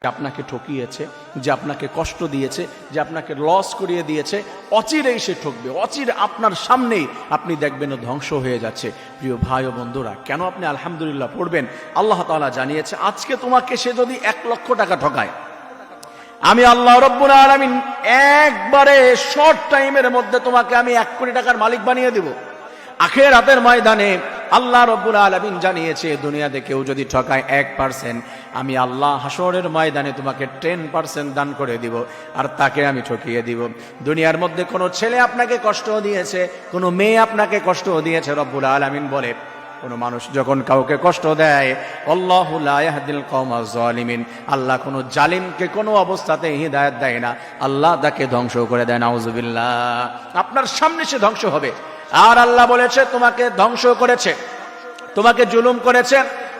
আপনাকে ঠকিয়েছে, যে আপনাকে কষ্ট দিয়েছে, যে আপনাকে লস করিয়ে দিয়েছে, অচিরেই সে ঠকবে। অচিরে আপনার সামনেই আপনি দেখবেন ধ্বংস হয়ে যাচ্ছে। প্রিয় ভাই ও বন্ধুরা, কেন আপনি আলহামদুলিল্লাহ পড়বেন? আল্লাহ তাআলা জানিয়েছে, আজকে তোমাকে সে যদি 1 লক্ষ টাকা ঠকায়, আমি আল্লাহ রব্বুল আলামিন একবারে শর্ট টাইমের মধ্যে তোমাকে আমি 1 কোটি টাকার মালিক বানিয়ে দেব। আখিরাতের ময়দানে আল্লাহ রব্বুল আলামিন জানিয়েছে, দুনিয়াতে কেউ যদি ঠকায় 1%, আমি আল্লাহ হাসরের ময়দানে তোমাকে 10% দান করে দিব, আর তাকে আমি ঠকিয়ে দিব। দুনিয়ার মধ্যে কোনো ছেলে আপনাকে কষ্ট দিয়েছে, কোনো মেয়ে আপনাকে কষ্ট দিয়েছে, রব্বুল আলামিন বলে, কোন মানুষ যখন কাউকে কষ্ট দেয়, আল্লাহু লা ইয়াহদিল কওমাজ জালিমিন, আল্লাহ কোন জালিমকে কোনো অবস্থাতে হিদায়াত দেয় না, আল্লাহ তাকে ধ্বংস করে দেয়। নাউজুবিল্লাহ। আপনার সামনে সে ধ্বংস হবে। আর আল্লাহ বলেছে, তোমাকে ধ্বংস করেছে, তোমাকে জুলুম করেছে,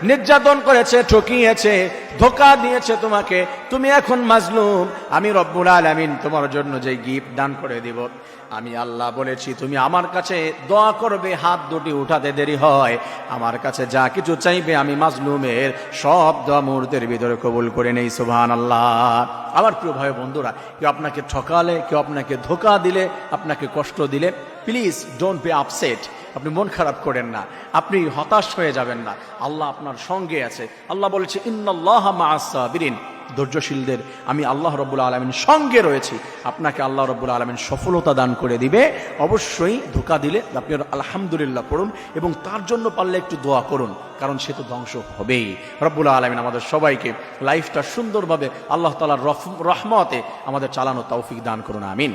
নির্যাতন করেছে, ঠকিয়েছে, ধোঁকা দিয়েছে তোমাকে, তুমি এখন মাজলুম। আমি রব্বুল আলামিন তোমার জন্য যে গিফট দান করে দিব, আমি আল্লাহ বলেছি, তুমি আমার কাছে দোয়া করবে, হাত দুটি উঠাতে দেরি হয়, আমার কাছে যা কিছু চাইবে আমি মাজলুমের সব দোয়া মুহূর্তের ভিতরে কবুল করে নেই। সুবহানাল্লাহ। আমার প্রিয় ভাই বন্ধুরা, কেউ আপনাকে ঠকালে, কেউ আপনাকে ধোঁকা দিলে, আপনাকে কষ্ট দিলে, প্লিজ ডোন্ট বি আপসেট। আপনি মন খারাপ করেন না, আপনি হতাশ হয়ে যাবেন না। আল্লাহ আপনার সঙ্গে আছে। আল্লাহ বলেছে, ইন্নাল্লাহা মাআস সাবিরিন, ধৈর্যশীলদের আমি আল্লাহ রব্বুল আলামিন সঙ্গে রয়েছি। আপনাকে আল্লাহ রব্বুল আলামিন সফলতা দান করে দিবে। অবশ্যই ধোঁকা দিলে আপনি আলহামদুলিল্লাহ পড়ুন, এবং তার জন্য পারলে একটু দোয়া করুন, কারণ সে তো ধ্বংস হবেই। রব্বুল আলামিন আমাদের সবাইকে লাইফটা সুন্দরভাবে আল্লাহ তাআলার রহমতে আমাদের চালানো তৌফিক দান করুন। আমিন।